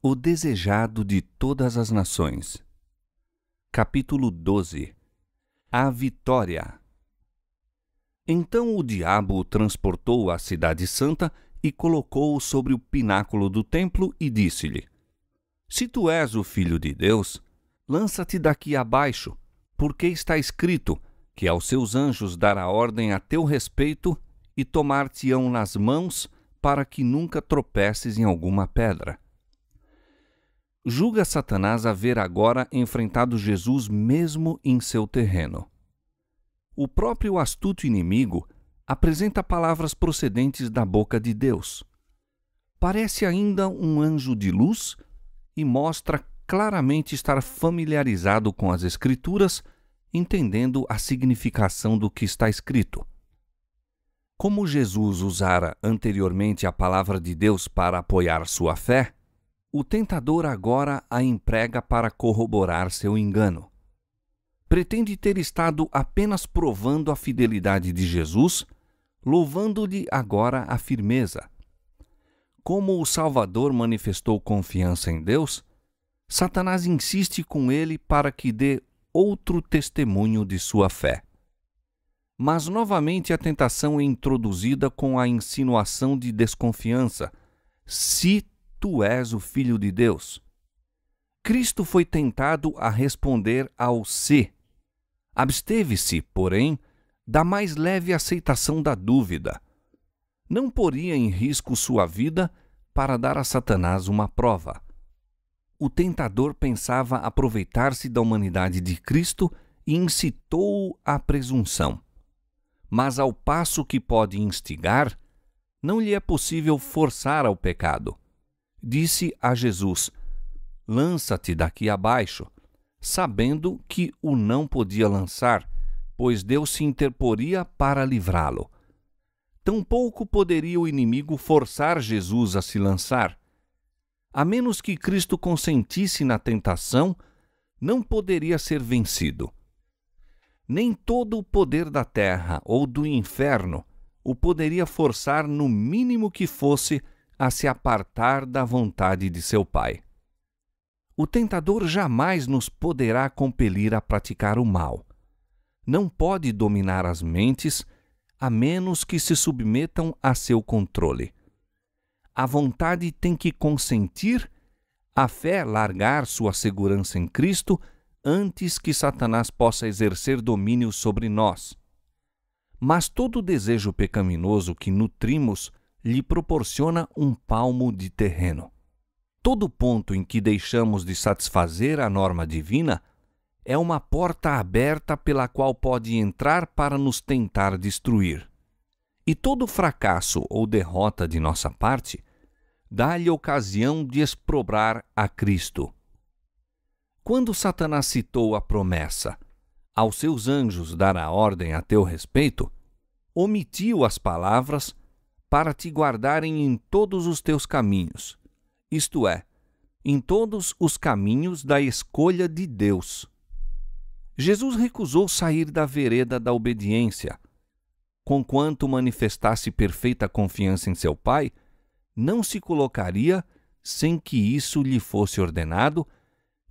O desejado de todas as nações. Capítulo 12. A vitória. Então o diabo o transportou à cidade santa e colocou-o sobre o pináculo do templo e disse-lhe: Se tu és o filho de Deus, lança-te daqui abaixo, porque está escrito que aos seus anjos dará ordem a teu respeito e tomar-te-ão nas mãos para que nunca tropeces em alguma pedra. Julga Satanás haver agora enfrentado Jesus mesmo em seu terreno. O próprio astuto inimigo apresenta palavras procedentes da boca de Deus. Parece ainda um anjo de luz e mostra claramente estar familiarizado com as Escrituras, entendendo a significação do que está escrito. Como Jesus usara anteriormente a palavra de Deus para apoiar sua fé, o tentador agora a emprega para corroborar seu engano. Pretende ter estado apenas provando a fidelidade de Jesus, louvando-lhe agora a firmeza. Como o Salvador manifestou confiança em Deus, Satanás insiste com ele para que dê outro testemunho de sua fé. Mas novamente a tentação é introduzida com a insinuação de desconfiança: se tu és o Filho de Deus. Cristo foi tentado a responder ao se. Absteve-se, porém, da mais leve aceitação da dúvida. Não poria em risco sua vida para dar a Satanás uma prova. O tentador pensava aproveitar-se da humanidade de Cristo e incitou-o à presunção. Mas ao passo que pode instigar, não lhe é possível forçar ao pecado. Disse a Jesus: lança-te daqui abaixo, sabendo que o não podia lançar, pois Deus se interporia para livrá-lo. Tampouco poderia o inimigo forçar Jesus a se lançar. A menos que Cristo consentisse na tentação, não poderia ser vencido. Nem todo o poder da terra ou do inferno o poderia forçar, no mínimo que fosse, a se apartar da vontade de seu Pai. O tentador jamais nos poderá compelir a praticar o mal. Não pode dominar as mentes, a menos que se submetam a seu controle. A vontade tem que consentir, a fé largar sua segurança em Cristo antes que Satanás possa exercer domínio sobre nós. Mas todo desejo pecaminoso que nutrimos lhe proporciona um palmo de terreno. Todo ponto em que deixamos de satisfazer a norma divina é uma porta aberta pela qual pode entrar para nos tentar destruir. E todo fracasso ou derrota de nossa parte dá-lhe ocasião de exprobrar a Cristo. Quando Satanás citou a promessa: aos seus anjos dará ordem a teu respeito, omitiu as palavras: para te guardarem em todos os teus caminhos, isto é, em todos os caminhos da escolha de Deus. Jesus recusou sair da vereda da obediência. Conquanto manifestasse perfeita confiança em seu Pai, não se colocaria, sem que isso lhe fosse ordenado,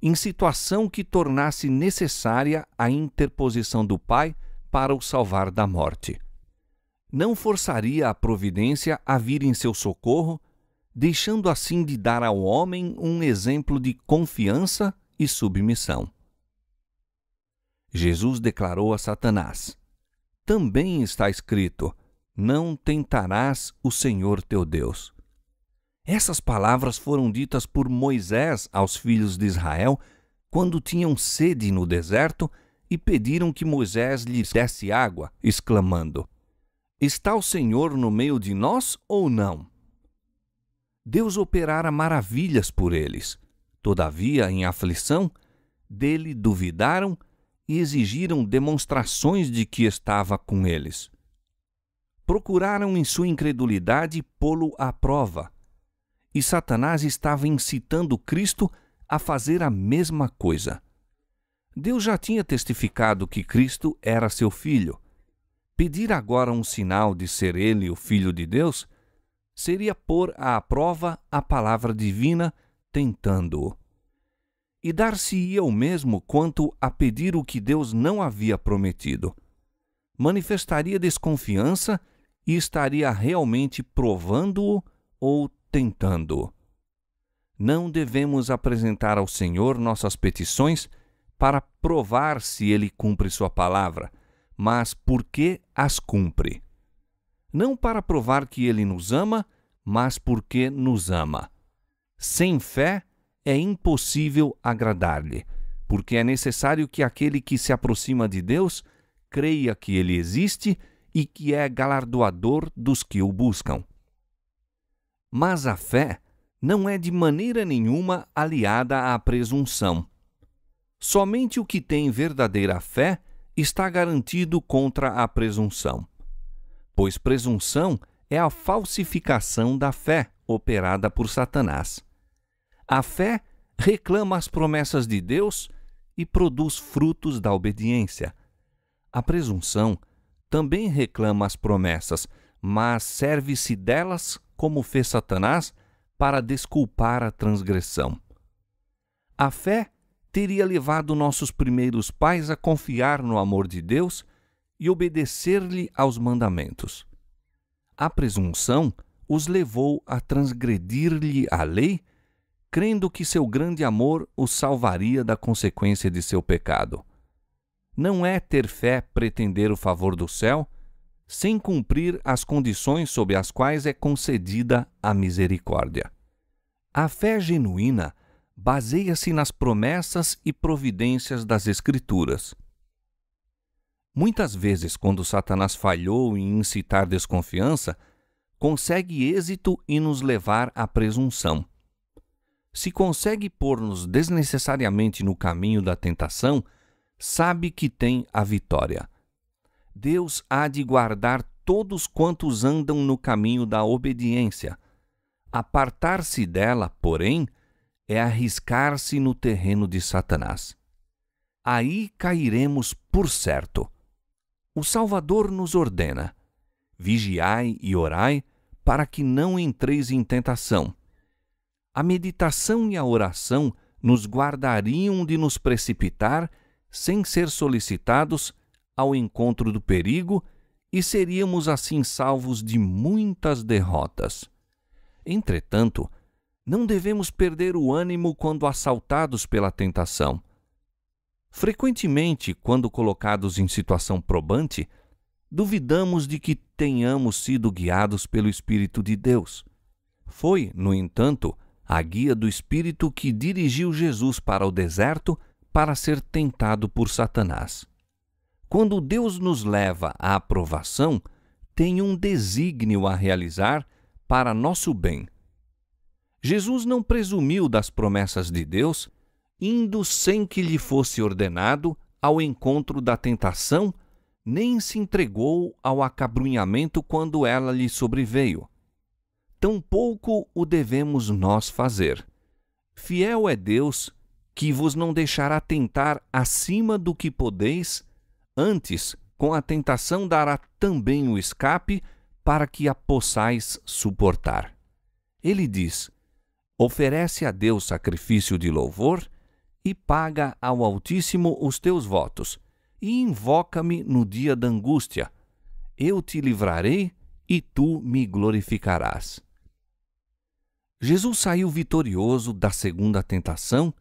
em situação que tornasse necessária a interposição do Pai para o salvar da morte. Não forçaria a providência a vir em seu socorro, deixando assim de dar ao homem um exemplo de confiança e submissão. Jesus declarou a Satanás: também está escrito: não tentarás o Senhor teu Deus. Essas palavras foram ditas por Moisés aos filhos de Israel quando tinham sede no deserto e pediram que Moisés lhes desse água, exclamando: está o Senhor no meio de nós ou não? Deus operara maravilhas por eles. Todavia, em aflição, dele duvidaram e exigiram demonstrações de que estava com eles. Procuraram em sua incredulidade pô-lo à prova. E Satanás estava incitando Cristo a fazer a mesma coisa. Deus já tinha testificado que Cristo era seu filho. Pedir agora um sinal de ser ele o Filho de Deus seria pôr à prova a palavra divina tentando-o. E dar-se-ia o mesmo quanto a pedir o que Deus não havia prometido. Manifestaria desconfiança e estaria realmente provando-o ou tentando-o. Não devemos apresentar ao Senhor nossas petições para provar se Ele cumpre sua palavra, mas porque as cumpre. Não para provar que Ele nos ama, mas porque nos ama. Sem fé é impossível agradar-lhe, porque é necessário que aquele que se aproxima de Deus creia que Ele existe e que é galardoador dos que o buscam. Mas a fé não é de maneira nenhuma aliada à presunção. Somente o que tem verdadeira fé está garantido contra a presunção, pois presunção é a falsificação da fé operada por Satanás. A fé reclama as promessas de Deus e produz frutos da obediência. A presunção também reclama as promessas, mas serve-se delas, como fez Satanás, para desculpar a transgressão. A fé teria levado nossos primeiros pais a confiar no amor de Deus e obedecer-lhe aos mandamentos. A presunção os levou a transgredir-lhe a lei, crendo que seu grande amor os salvaria da consequência de seu pecado. Não é ter fé pretender o favor do céu, sem cumprir as condições sob as quais é concedida a misericórdia. A fé genuína baseia-se nas promessas e providências das Escrituras. Muitas vezes, quando Satanás falhou em incitar desconfiança, consegue êxito em nos levar à presunção. Se consegue pôr-nos desnecessariamente no caminho da tentação, sabe que tem a vitória. Deus há de guardar todos quantos andam no caminho da obediência. Apartar-se dela, porém, é arriscar-se no terreno de Satanás. Aí cairemos por certo. O Salvador nos ordena: vigiai e orai, para que não entreis em tentação. A meditação e a oração nos guardariam de nos precipitar, sem ser solicitados, ao encontro do perigo, e seríamos assim salvos de muitas derrotas. Entretanto, não devemos perder o ânimo quando assaltados pela tentação. Frequentemente, quando colocados em situação probante, duvidamos de que tenhamos sido guiados pelo Espírito de Deus. Foi, no entanto, a guia do Espírito que dirigiu Jesus para o deserto para ser tentado por Satanás. Quando Deus nos leva à aprovação, tem um desígnio a realizar para nosso bem. Jesus não presumiu das promessas de Deus, indo sem que lhe fosse ordenado ao encontro da tentação, nem se entregou ao acabrunhamento quando ela lhe sobreveio. Tampouco o devemos nós fazer. Fiel é Deus, que vos não deixará tentar acima do que podeis, antes, com a tentação dará também o escape, para que a possais suportar. Ele diz: oferece a Deus sacrifício de louvor e paga ao Altíssimo os teus votos, e invoca-me no dia da angústia. Eu te livrarei e tu me glorificarás. Jesus saiu vitorioso da segunda tentação,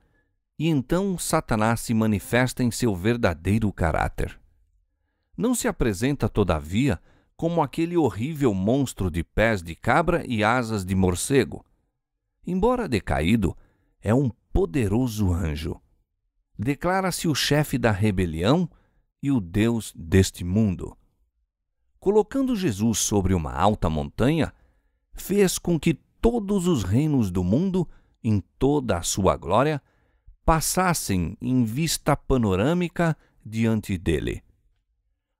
e então Satanás se manifesta em seu verdadeiro caráter. Não se apresenta, todavia, como aquele horrível monstro de pés de cabra e asas de morcego. Embora decaído, é um poderoso anjo. Declara-se o chefe da rebelião e o Deus deste mundo. Colocando Jesus sobre uma alta montanha, fez com que todos os reinos do mundo, em toda a sua glória, passassem em vista panorâmica diante dele.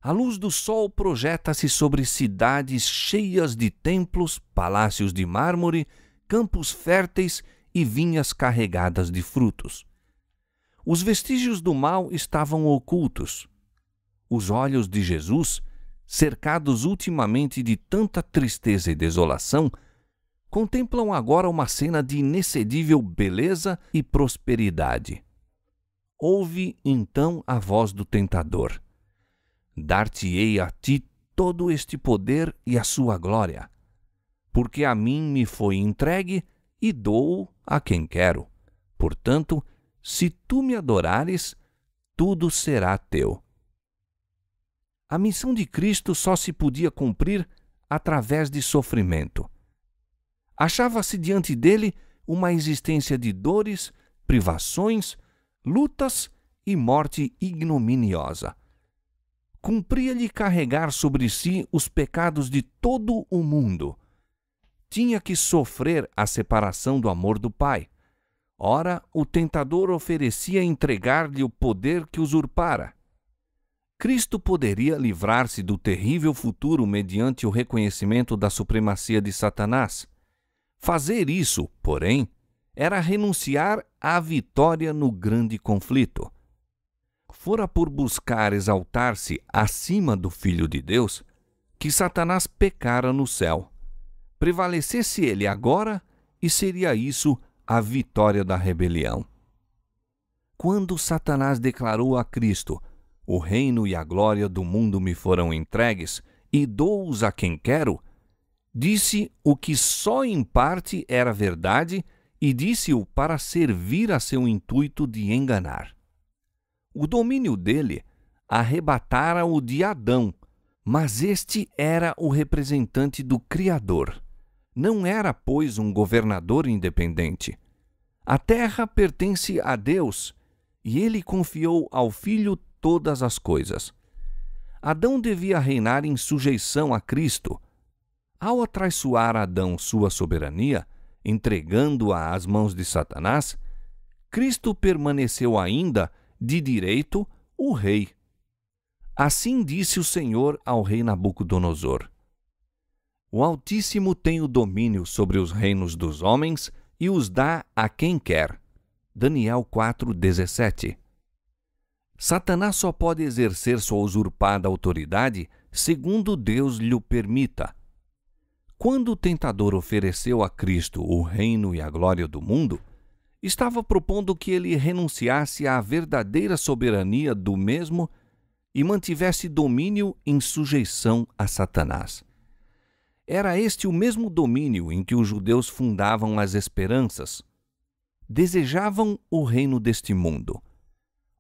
A luz do sol projeta-se sobre cidades cheias de templos, palácios de mármore, campos férteis e vinhas carregadas de frutos. Os vestígios do mal estavam ocultos. Os olhos de Jesus, cercados ultimamente de tanta tristeza e desolação, contemplam agora uma cena de inexcedível beleza e prosperidade. Ouve então a voz do tentador: dar-te-ei a ti todo este poder e a sua glória, porque a mim me foi entregue e dou-o a quem quero. Portanto, se tu me adorares, tudo será teu. A missão de Cristo só se podia cumprir através de sofrimento. Achava-se diante dele uma existência de dores, privações, lutas e morte ignominiosa. Cumpria-lhe carregar sobre si os pecados de todo o mundo. Tinha que sofrer a separação do amor do Pai. Ora, o tentador oferecia entregar-lhe o poder que usurpara. Cristo poderia livrar-se do terrível futuro mediante o reconhecimento da supremacia de Satanás. Fazer isso, porém, era renunciar à vitória no grande conflito. Fora por buscar exaltar-se acima do Filho de Deus que Satanás pecara no céu. Prevalecesse ele agora, e seria isso a vitória da rebelião. Quando Satanás declarou a Cristo: o reino e a glória do mundo me foram entregues, e dou-os a quem quero, disse o que só em parte era verdade, e disse-o para servir a seu intuito de enganar. O domínio dele arrebatara-o de Adão, mas este era o representante do Criador. Não era, pois, um governador independente. A terra pertence a Deus, e ele confiou ao Filho todas as coisas. Adão devia reinar em sujeição a Cristo. Ao atraiçoar Adão sua soberania, entregando-a às mãos de Satanás, Cristo permaneceu ainda, de direito, o rei. Assim disse o Senhor ao rei Nabucodonosor: o Altíssimo tem o domínio sobre os reinos dos homens e os dá a quem quer. Daniel 4:17. Satanás só pode exercer sua usurpada autoridade segundo Deus lhe o permita. Quando o tentador ofereceu a Cristo o reino e a glória do mundo, estava propondo que ele renunciasse à verdadeira soberania do mesmo e mantivesse domínio em sujeição a Satanás. Era este o mesmo domínio em que os judeus fundavam as esperanças. Desejavam o reino deste mundo.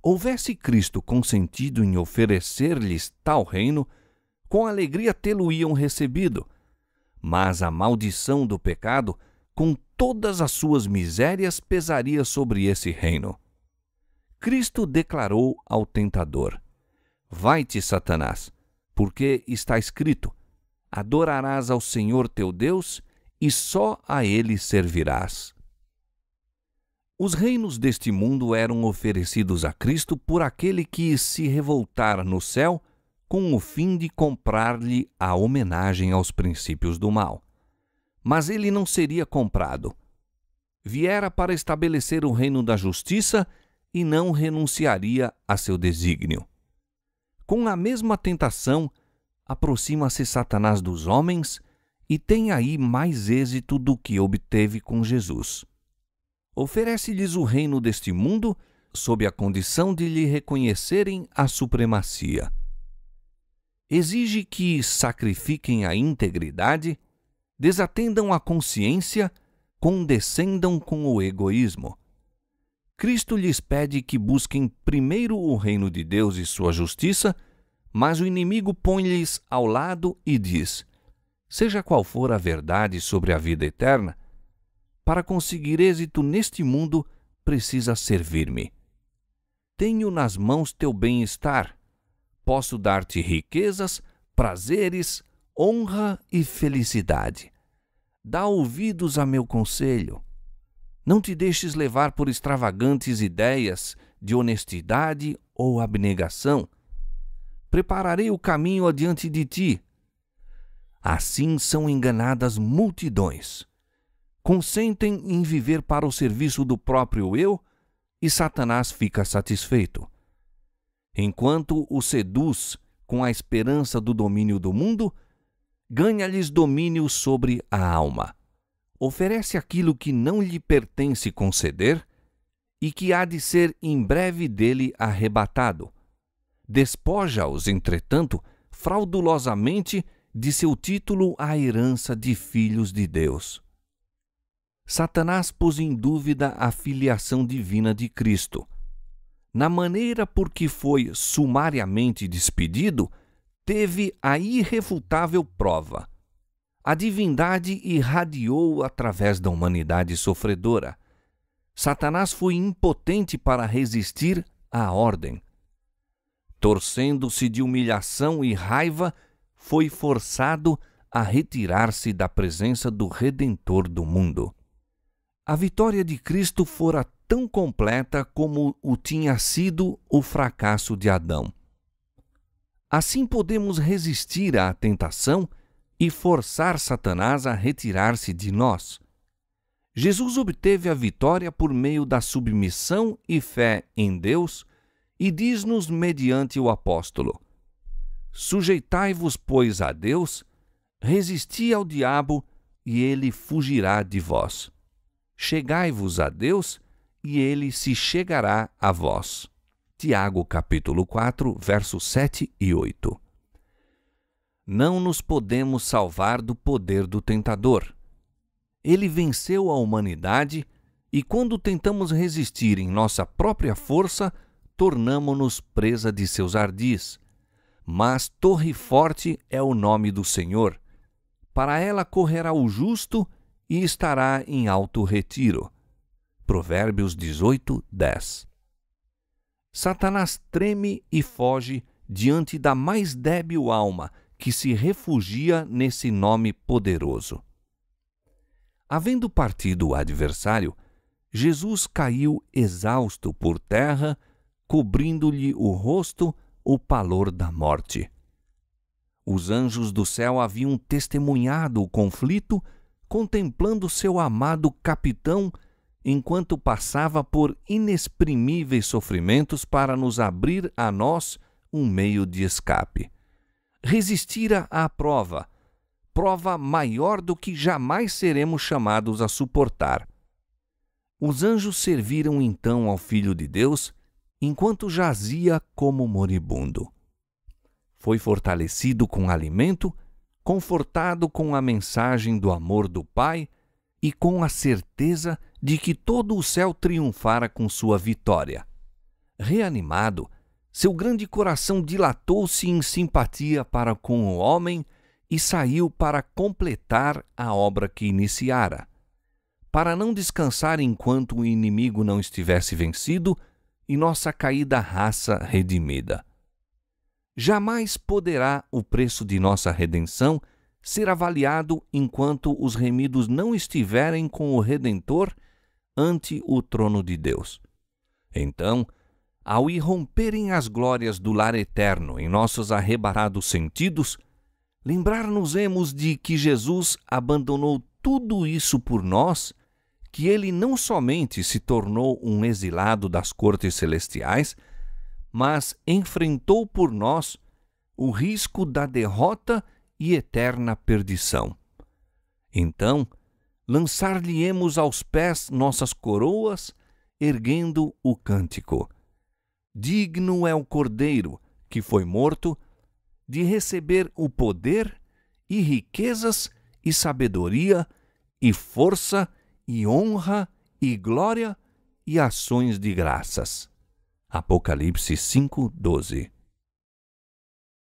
Houvesse Cristo consentido em oferecer-lhes tal reino, com alegria tê-lo-iam recebido. Mas a maldição do pecado, com todas as suas misérias, pesaria sobre esse reino. Cristo declarou ao tentador: vai-te, Satanás, porque está escrito: adorarás ao Senhor teu Deus e só a ele servirás. Os reinos deste mundo eram oferecidos a Cristo por aquele que se revoltara no céu com o fim de comprar-lhe a homenagem aos princípios do mal. Mas ele não seria comprado. Viera para estabelecer o reino da justiça e não renunciaria a seu desígnio. Com a mesma tentação, aproxima-se Satanás dos homens e tem aí mais êxito do que obteve com Jesus. Oferece-lhes o reino deste mundo sob a condição de lhe reconhecerem a supremacia. Exige que sacrifiquem a integridade, desatendam a consciência, condescendam com o egoísmo. Cristo lhes pede que busquem primeiro o reino de Deus e sua justiça, mas o inimigo põe-lhes ao lado e diz: seja qual for a verdade sobre a vida eterna, para conseguir êxito neste mundo, precisa servir-me. Tenho nas mãos teu bem-estar. Posso dar-te riquezas, prazeres, honra e felicidade. Dá ouvidos a meu conselho. Não te deixes levar por extravagantes ideias de honestidade ou abnegação. Prepararei o caminho adiante de ti. Assim são enganadas multidões. Consentem em viver para o serviço do próprio eu e Satanás fica satisfeito. Enquanto o seduz com a esperança do domínio do mundo, ganha-lhes domínio sobre a alma. oferece aquilo que não lhe pertence conceder e que há de ser em breve dele arrebatado. Despoja-os, entretanto, fraudulosamente de seu título à herança de filhos de Deus. Satanás pôs em dúvida a filiação divina de Cristo. Na maneira por que foi sumariamente despedido, teve a irrefutável prova. A divindade irradiou através da humanidade sofredora. Satanás foi impotente para resistir à ordem. Torcendo-se de humilhação e raiva, foi forçado a retirar-se da presença do Redentor do mundo. A vitória de Cristo fora tão completa como o tinha sido o fracasso de Adão. Assim podemos resistir à tentação e forçar Satanás a retirar-se de nós. Jesus obteve a vitória por meio da submissão e fé em Deus e diz-nos mediante o apóstolo: Sujeitai-vos, pois, a Deus, resisti ao diabo, e ele fugirá de vós. Chegai-vos a Deus, e ele se chegará a vós. Tiago, capítulo 4, versos 7 e 8. Não nos podemos salvar do poder do tentador. Ele venceu a humanidade e, quando tentamos resistir em nossa própria força, tornamo-nos presa de seus ardis. Mas torre forte é o nome do Senhor. Para ela correrá o justo e estará em alto retiro. Provérbios 18, 10. Satanás treme e foge diante da mais débil alma que se refugia nesse nome poderoso. Havendo partido o adversário, Jesus caiu exausto por terra, cobrindo-lhe o rosto o pavor da morte. Os anjos do céu haviam testemunhado o conflito, contemplando seu amado capitão enquanto passava por inexprimíveis sofrimentos para nos abrir a nós um meio de escape. Resistira à prova maior do que jamais seremos chamados a suportar. Os anjos serviram então ao Filho de Deus enquanto jazia como moribundo. Foi fortalecido com alimento, confortado com a mensagem do amor do Pai e com a certeza de que todo o céu triunfara com sua vitória. Reanimado, seu grande coração dilatou-se em simpatia para com o homem e saiu para completar a obra que iniciara. Para não descansar enquanto o inimigo não estivesse vencido e nossa caída raça redimida. Jamais poderá o preço de nossa redenção ser avaliado enquanto os remidos não estiverem com o Redentor ante o trono de Deus. Então, ao irromperem as glórias do lar eterno em nossos arrebatados sentidos, lembrar-nos-emos de que Jesus abandonou tudo isso por nós, que ele não somente se tornou um exilado das cortes celestiais, mas enfrentou por nós o risco da derrota e eterna perdição. Então, lançar-lhe-emos aos pés nossas coroas, erguendo o cântico: Digno é o Cordeiro, que foi morto, de receber o poder e riquezas e sabedoria e força e honra e glória e ações de graças. Apocalipse 5:12.